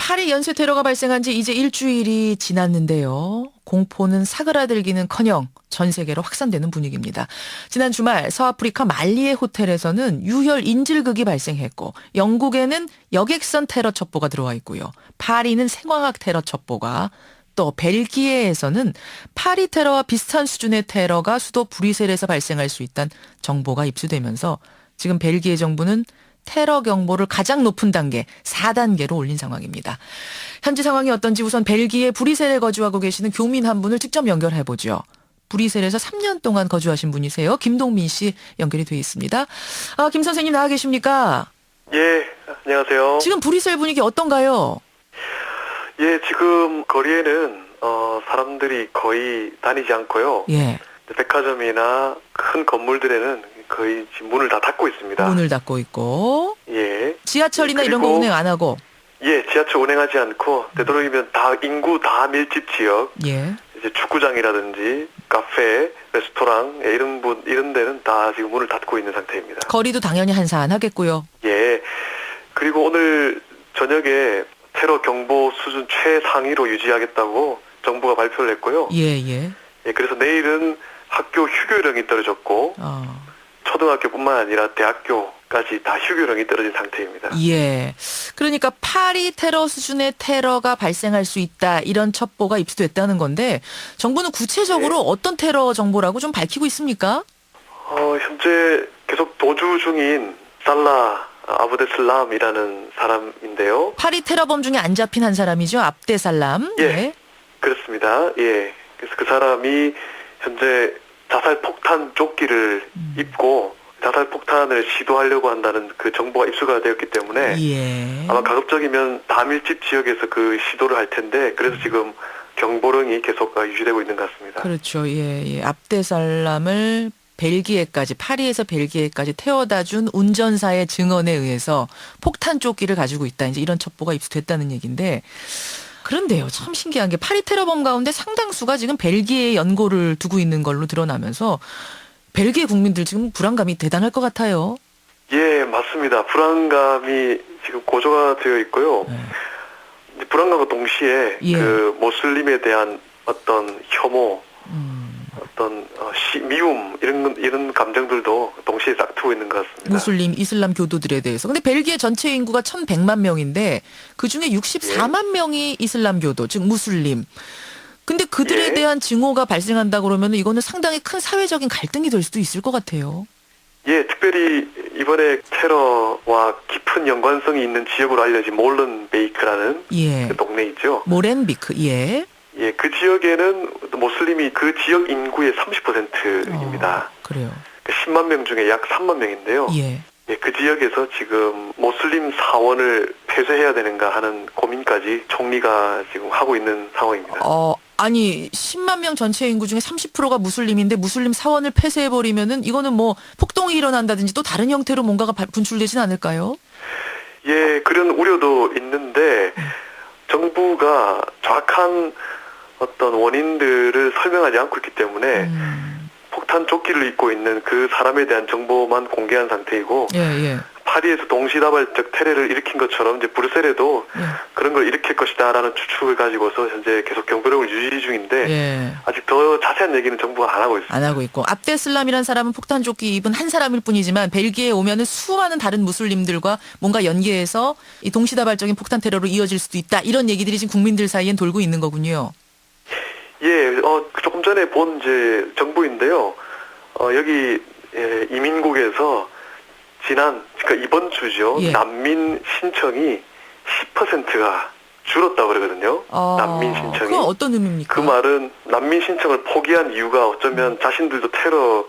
파리 연쇄 테러가 발생한 지 이제 일주일이 지났는데요. 공포는 사그라들기는커녕 전 세계로 확산되는 분위기입니다. 지난 주말 서아프리카 말리의 호텔에서는 유혈 인질극이 발생했고, 영국에는 여객선 테러 첩보가 들어와 있고요. 파리는 생화학 테러 첩보가, 또 벨기에에서는 파리 테러와 비슷한 수준의 테러가 수도 브뤼셀에서 발생할 수 있다는 정보가 입수되면서 지금 벨기에 정부는 테러 경보를 가장 높은 단계 4단계로 올린 상황입니다. 현지 상황이 어떤지 우선 벨기에 브뤼셀에 거주하고 계시는 교민 한 분을 직접 연결해보죠. 브뤼셀에서 3년 동안 거주하신 분이세요. 김동민 씨 연결이 돼 있습니다. 김 선생님 나와 계십니까? 예, 안녕하세요. 지금 브뤼셀 분위기 어떤가요? 예, 지금 거리에는 사람들이 거의 다니지 않고요. 예. 백화점이나 큰 건물들에는 거의 지금 문을 다 닫고 있습니다. 문을 닫고 있고. 예. 지하철이나 이런 거 그리고 운행 안 하고. 예, 지하철 운행하지 않고 되도록이면 다 인구 다 밀집 지역, 예. 이제 축구장이라든지 카페, 레스토랑 이런 데는 다 지금 문을 닫고 있는 상태입니다. 거리도 당연히 한산하겠고요. 예. 그리고 오늘 저녁에 테러 경보 수준 최상위로 유지하겠다고 정부가 발표를 했고요. 예, 예. 예, 그래서 내일은 학교 휴교령이 떨어졌고 초등학교뿐만 아니라 대학교까지 다 휴교령이 떨어진 상태입니다. 예. 그러니까 파리 테러 수준의 테러가 발생할 수 있다, 이런 첩보가 입수됐다는 건데, 정부는 구체적으로 어떤 테러 정보라고 좀 밝히고 있습니까? 현재 계속 도주 중인 살라 아브데슬람이라는 사람인데요. 파리 테러범 중에 안 잡힌 한 사람이죠. 압데살람. 예. 예. 그렇습니다. 예. 그래서 그 사람이 현재 자살 폭탄 조끼를 입고 자살 폭탄을 시도하려고 한다는 그 정보가 입수가 되었기 때문에 예. 아마 가급적이면 다밀집 지역에서 그 시도를 할 텐데, 그래서 지금 경보령이 계속 유지되고 있는 것 같습니다. 그렇죠. 예, 예. 압데살람을 벨기에까지, 파리에서 벨기에까지 태워다 준 운전사의 증언에 의해서 폭탄 조끼를 가지고 있다, 이제 이런 첩보가 입수됐다는 얘기인데, 그런데요, 참 신기한 게 파리 테러범 가운데 상당수가 지금 벨기에에 연고를 두고 있는 걸로 드러나면서 벨기에 국민들 지금 불안감이 대단할 것 같아요. 예, 맞습니다. 불안감이 지금 고조가 되어 있고요. 네. 불안감과 동시에 예. 그 모슬림에 대한 어떤 혐오, 어떤 미움 이런 감정들도 동시에 싹트고 있는 것 같습니다. 무슬림, 이슬람 교도들에 대해서. 근데 벨기에 전체 인구가 1,100만 명인데 그중에 64만 명이 이슬람 교도, 즉 무슬림. 근데 그들에 예. 대한 증오가 발생한다 그러면 이거는 상당히 큰 사회적인 갈등이 될 수도 있을 것 같아요. 예, 특별히 이번에 테러와 깊은 연관성이 있는 지역으로 알려진 몰렌베이크라는 예. 그 동네 있죠. 모렌비크. 예. 예, 그 지역에는 모슬림이 그 지역 인구의 30%입니다. 그래요. 10만 명 중에 약 3만 명인데요. 예. 예, 그 지역에서 지금 모슬림 사원을 폐쇄해야 되는가 하는 고민까지 총리가 지금 하고 있는 상황입니다. 아니 10만 명 전체 인구 중에 30%가 무슬림인데 무슬림 사원을 폐쇄해버리면은 이거는 뭐 폭동이 일어난다든지 또 다른 형태로 뭔가가 분출되진 않을까요? 예, 그런 우려도 있는데 정부가 정확한 어떤 원인들을 설명하지 않고 있기 때문에 폭탄 조끼를 입고 있는 그 사람에 대한 정보만 공개한 상태이고, 예, 예. 파리에서 동시다발적 테러를 일으킨 것처럼 이제 브뤼셀에도 그런 걸 일으킬 것이다라는 추측을 가지고서 현재 계속 경보령을 유지 중인데, 예. 아직 더 자세한 얘기는 정부가 안 하고 있습니다. 안 하고 있고, 압데슬람이란 사람은 폭탄 조끼 입은 한 사람일 뿐이지만 벨기에에 오면은 수많은 다른 무슬림들과 뭔가 연계해서 이 동시다발적인 폭탄 테러로 이어질 수도 있다, 이런 얘기들이 지금 국민들 사이엔 돌고 있는 거군요. 예, 조금 전에 본 이제 정보인데요. 여기 이민국에서 그러니까 이번 주죠. 예. 난민 신청이 10%가 줄었다고 그러거든요. 난민 신청이. 그건 어떤 의미입니까? 그 말은 난민 신청을 포기한 이유가 어쩌면 자신들도 테러로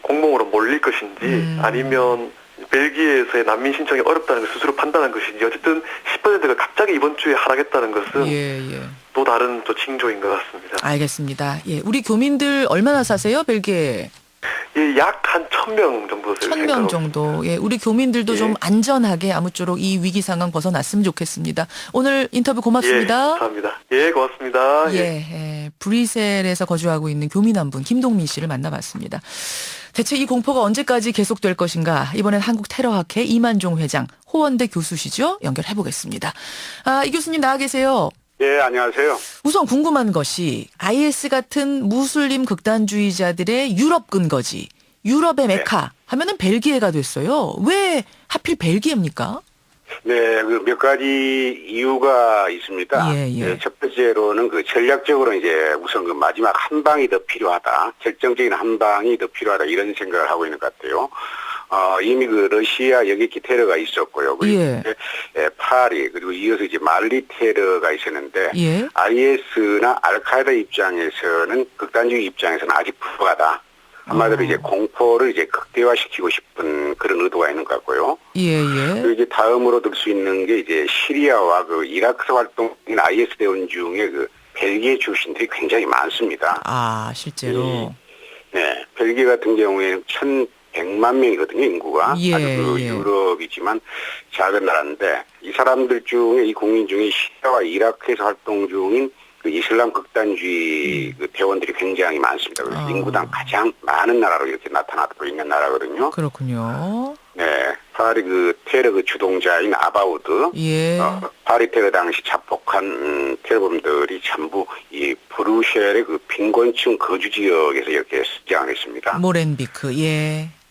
공몽으로 몰릴 것인지 아니면 벨기에에서의 난민 신청이 어렵다는 걸 스스로 판단한 것인지, 어쨌든 10%가 갑자기 이번 주에 하락했다는 것은 예. 또 다른 또 징조인 것 같습니다. 알겠습니다. 예, 우리 교민들 얼마나 사세요, 벨기에? 예, 약 한 1,000명 정도 돼요. 1,000명 정도. 예, 우리 교민들도 예. 좀 안전하게 아무쪼록 이 위기 상황 벗어났으면 좋겠습니다. 오늘 인터뷰 고맙습니다. 예, 감사합니다. 예, 고맙습니다. 브뤼셀에서 거주하고 있는 교민 한 분, 김동민 씨를 만나봤습니다. 대체 이 공포가 언제까지 계속될 것인가? 이번엔 한국테러학회 이만종 회장, 호원대 교수시죠? 연결해 보겠습니다. 이 교수님 나와 계세요. 예, 안녕하세요. 우선 궁금한 것이 IS 같은 무슬림 극단주의자들의 유럽 근거지, 유럽의 메카 하면은 벨기에가 됐어요. 왜 하필 벨기에입니까? 네, 그 몇 가지 이유가 있습니다. 예. 첫 번째로는 그 전략적으로 이제 우선 그 마지막 한 방이 더 필요하다. 결정적인 한 방이 더 필요하다. 이런 생각을 하고 있는 것 같아요. 이미 그 러시아 여객기 테러가 있었고요. 그리고 예. 파리 그리고 이어서 이제 말리 테러가 있었는데 예. IS나 알카에다 입장에서는 극단주의 입장에서는 아직 불가하다. 한마디로 이제 공포를 이제 극대화시키고 싶은 그런 의도가 있는 것 같고요. 그리고 이제 다음으로 들 수 있는 게 이제 시리아와 그 이라크에서 활동인 IS 대원 중에 그 벨기에 출신들이 굉장히 많습니다. 실제로. 네, 벨기에 같은 경우에는 1,100만 명이거든요, 인구가. 아주 그 유럽이지만 작은 나라인데 이 사람들 중에 이 국민 중에 시리아와 이라크에서 활동 중인 그 이슬람 극단주의 그 대원들이 굉장히 많습니다. 그래서 인구당 가장 많은 나라로 이렇게 나타나고 있는 나라거든요. 그렇군요. 네, 파리 그 테러 그 주동자인 아바우드, 파리 테러 당시 자폭한 테러범들이 전부 이 브뤼셀의 그 빈곤층 거주 지역에서 이렇게 수장했습니다. 모렌비크,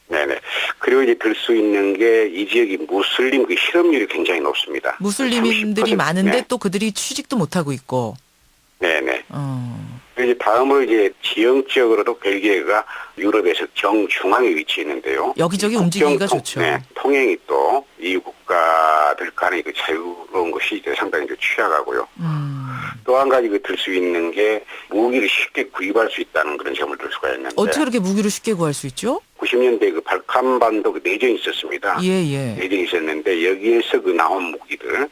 네네. 그리고 이제 들 수 있는 게 이 지역이 무슬림 그 실업률이 굉장히 높습니다. 무슬림들이 30%. 많은데 또 그들이 취직도 못하고 있고. 네네. 이제 다음으로 이제 지형적으로도 벨기에가 유럽에서 정중앙에 위치해 있는데요. 여기저기 움직이기가 좋죠. 네, 통행이 또 이 국가들 간의 그 자유로운 것이 이제 상당히 이제 취약하고요. 또 한 가지 그 들 수 있는 게 무기를 쉽게 구입할 수 있다는 그런 점을 들 수가 있는데. 어떻게 그렇게 무기를 쉽게 구할 수 있죠? 90년대 그 발칸반도 그 내전이 있었습니다. 내전이 있었는데 여기에서 그 나온 무기들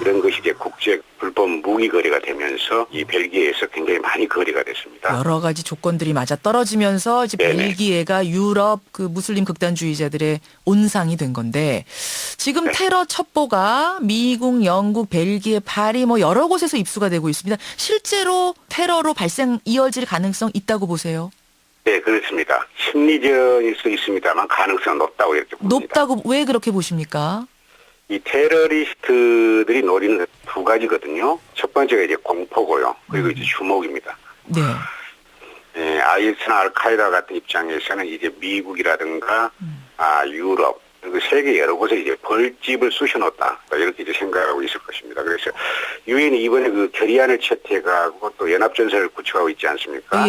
이런 것이 이제 국제 불법 무기 거래가 되면서 이 벨기에에서 굉장히 많이 거래가 됐습니다. 여러 가지 조건들이 맞아 떨어지면서 이제 벨기에가 유럽 그 무슬림 극단주의자들의 온상이 된 건데 지금 테러 첩보가 미국, 영국, 벨기에, 파리 뭐 여러 곳에서 입수가 되고 있습니다. 실제로 테러로 발생 이어질 가능성 있다고 보세요? 네, 그렇습니다. 심리전일 수 있습니다만 가능성은 높다고 이렇게 봅니다. 높다고 왜 그렇게 보십니까? 이 테러리스트들이 노리는 두 가지거든요. 첫 번째가 이제 공포고요. 그리고 이제 주목입니다. 네, IS나 알카에다 같은 입장에서는 이제 미국이라든가 유럽 그리고 세계 여러 곳에 이제 벌집을 쑤셔놓았다 이렇게 이제 생각하고 있을 것입니다. 그래서 유엔이 이번에 그 결의안을 채택하고 또 연합전선을 구축하고 있지 않습니까?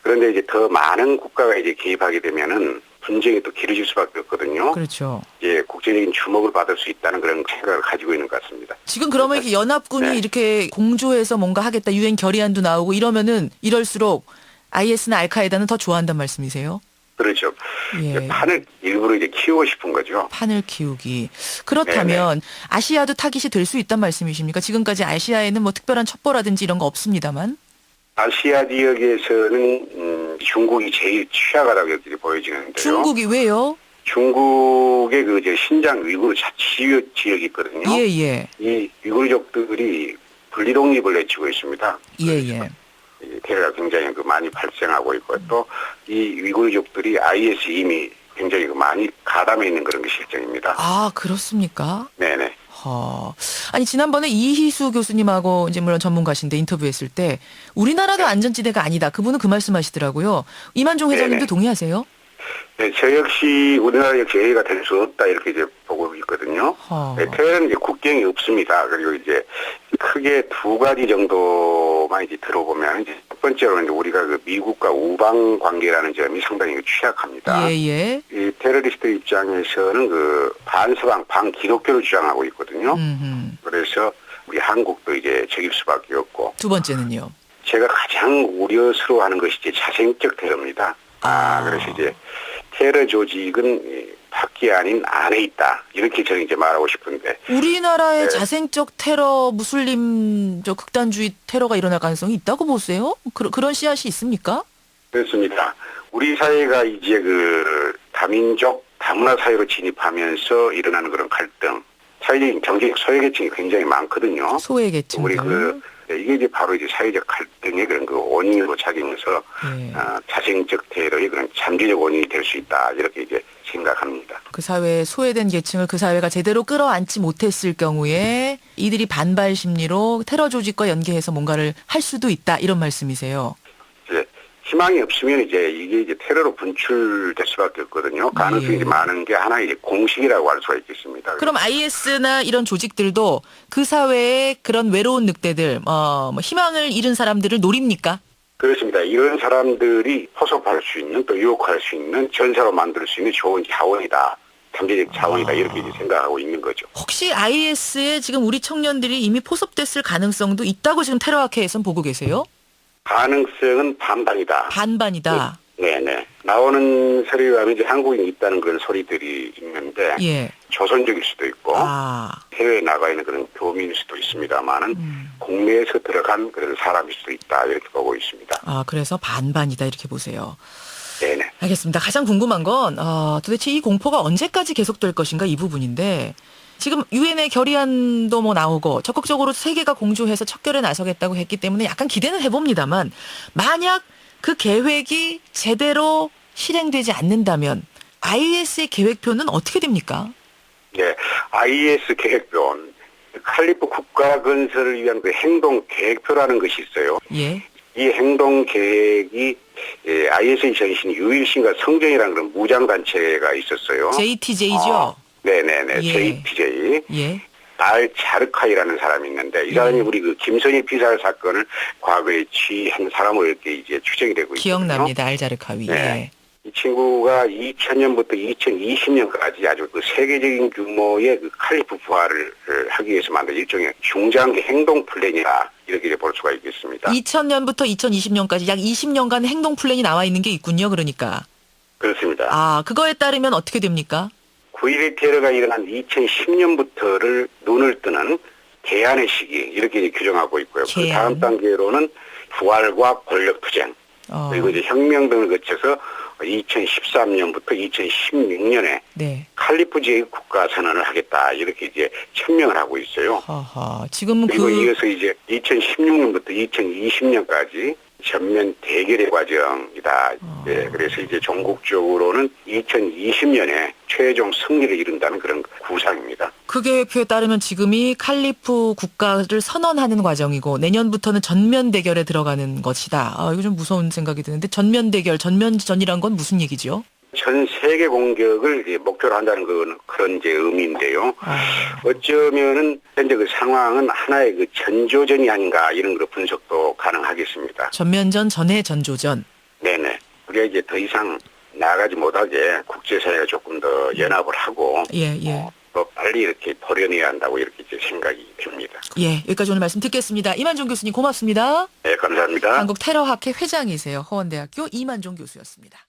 그런데 이제 더 많은 국가가 이제 개입하게 되면은 분쟁이 또 길어질 수밖에 없거든요. 그렇죠. 예, 국제적인 주목을 받을 수 있다는 그런 생각을 가지고 있는 것 같습니다. 지금 그러면 이렇게 연합군이 이렇게 공조해서 뭔가 하겠다, 유엔 결의안도 나오고 이러면은 이럴수록 IS나 알카에다는 더 좋아한단 말씀이세요? 그렇죠. 판을 일부러 이제 키우고 싶은 거죠. 판을 키우기. 그렇다면 아시아도 타깃이 될 수 있단 말씀이십니까? 지금까지 아시아에는 뭐 특별한 첩보라든지 이런 거 없습니다만. 아시아 지역에서는 중국이 제일 취약하다고 이렇게 보여지는데요. 중국이 왜요? 중국의 그 이제 신장 위구르 자치 지역이 있거든요. 이 위구르족들이 분리독립을 외치고 있습니다. 테러가 굉장히 그 많이 발생하고 있고 또 이 위구르족들이 IS 이미 굉장히 그 많이 가담해 있는 그런 게 실정입니다. 그렇습니까? 네네. 아니 지난번에 이희수 교수님하고 이제 물론 전문가신데 인터뷰했을 때 우리나라도 안전지대가 아니다. 그분은 그 말씀하시더라고요. 이만종 회장님도 동의하세요? 네, 저 역시 우리나라 역시 A가 될 수 없다 이렇게 이제 보고 있거든요. 테러는 이제 국경이 없습니다. 그리고 이제 크게 두 가지 정도만 이제 들어보면 이제 첫 번째로는 이제 우리가 그 미국과 우방 관계라는 점이 상당히 취약합니다. 이 테러리스트 입장에서는 그 반서방, 반기독교를 주장하고 있거든요. 그래서 우리 한국도 이제 적일 수밖에 없고. 두 번째는요? 제가 가장 우려스러워하는 것이 이제 자생적 테러입니다. 그래서 이제 테러 조직은 밖이 아닌 안에 있다. 이렇게 저는 이제 말하고 싶은데. 우리나라의 자생적 테러, 무슬림 극단주의 테러가 일어날 가능성이 있다고 보세요? 그런 씨앗이 있습니까? 그렇습니다. 우리 사회가 이제 그 다민족, 다문화 사회로 진입하면서 일어나는 그런 갈등, 사회적인 경제적 소외계층이 굉장히 많거든요. 소외계층들. 우리 그 이게 이제 바로 이제 사회적 갈등의 그런 그 원인으로 작용해서 예. 자생적 테러의 그런 잠재적 원인이 될 수 있다 이렇게 이제 생각합니다. 그 사회에 소외된 계층을 그 사회가 제대로 끌어안지 못했을 경우에 이들이 반발 심리로 테러 조직과 연계해서 뭔가를 할 수도 있다 이런 말씀이세요. 이제 희망이 없으면 이제 이게 이제 테러로 분출될 수밖에 없거든요. 가능성이 예. 이제 많은 게 하나의 이제 공식이라고 할 수가 있겠습니다. 그럼 IS나 이런 조직들도 그 사회의 그런 외로운 늑대들, 뭐 희망을 잃은 사람들을 노립니까? 그렇습니다. 이런 사람들이 포섭할 수 있는 또 유혹할 수 있는 전사로 만들 수 있는 좋은 자원이다. 잠재적 자원이다. 이렇게 이제 생각하고 있는 거죠. 혹시 IS에 지금 우리 청년들이 이미 포섭됐을 가능성도 있다고 지금 테러학회에서는 보고 계세요? 가능성은 반반이다. 반반이다. 네네. 나오는 서류에 하면 이제 한국인이 있다는 그런 소리들이 있는데 예. 조선족일 수도 있고 아. 해외에 나가 있는 그런 교민일 수도 있습니다만은 국내에서 들어간 그런 사람일 수도 있다 이렇게 보고 있습니다. 아, 그래서 반반이다 이렇게 보세요. 네네. 알겠습니다. 가장 궁금한 건 도대체 이 공포가 언제까지 계속될 것인가 이 부분인데 지금 유엔의 결의안도 뭐 나오고 적극적으로 세계가 공조해서 척결에 나서겠다고 했기 때문에 약간 기대는 해봅니다만 만약 그 계획이 제대로 실행되지 않는다면 IS의 계획표는 어떻게 됩니까? 네. IS 계획표는 칼리프 국가 건설을 위한 그 행동 계획표라는 것이 있어요. 예. 이 행동 계획이 IS의 전신 유일신과 성전이라는 그런 무장단체가 있었어요. JTJ죠? 네네네. 예. JTJ. 예. 알 자르카이라는 사람이 있는데 이 사람이 우리 그 김선희 피살 사건을 과거에 취한 사람으로 이렇게 이제 추정이 되고 있거든요. 기억납니다. 알자르카위. 네. 이 친구가 2000년부터 2020년까지 아주 그 세계적인 규모의 그 칼리프 부활을 하기 위해서 만든 일종의 중장기 행동 플랜이라 이렇게 이제 볼 수가 있겠습니다. 2000년부터 2020년까지 약 20년간 행동 플랜이 나와 있는 게 있군요. 그러니까. 그렇습니다. 아, 그거에 따르면 어떻게 됩니까? 9.11 테러가 일어난 2010년부터를 눈을 뜨는 개안의 시기 이렇게 이제 규정하고 있고요. 그 개안. 다음 단계로는 부활과 권력투쟁 그리고 이제 혁명 등을 거쳐서 2013년부터 2016년에 네. 칼리프지의 국가 선언을 하겠다 이렇게 이제 천명을 하고 있어요. 하하. 지금은 그리고 이어서 이제 2016년부터 2020년까지 전면 대결의 과정이다. 예, 그래서 이제 전국적으로는 2020년에 최종 승리를 이룬다는 그런 구상입니다. 그 계획표에 따르면 지금이 칼리프 국가를 선언하는 과정이고 내년부터는 전면 대결에 들어가는 것이다. 이거 좀 무서운 생각이 드는데 전면 대결, 전면전이란 건 무슨 얘기죠? 전 세계 공격을 이제 목표로 한다는 그런 이제 의미인데요. 어쩌면은 현재 그 상황은 하나의 그 전조전이 아닌가 이런 그런 분석도 가능하겠습니다. 전면전 전의 전조전. 네네. 우리가 이제 더 이상 나아가지 못하게 국제사회가 조금 더 연합을 하고 예. 더 빨리 이렇게 도려내야 한다고 이렇게 이제 생각이 듭니다. 예, 여기까지 오늘 말씀 듣겠습니다. 이만종 교수님 고맙습니다. 네, 감사합니다. 한국 테러학회 회장이세요. 허원대학교 이만종 교수였습니다.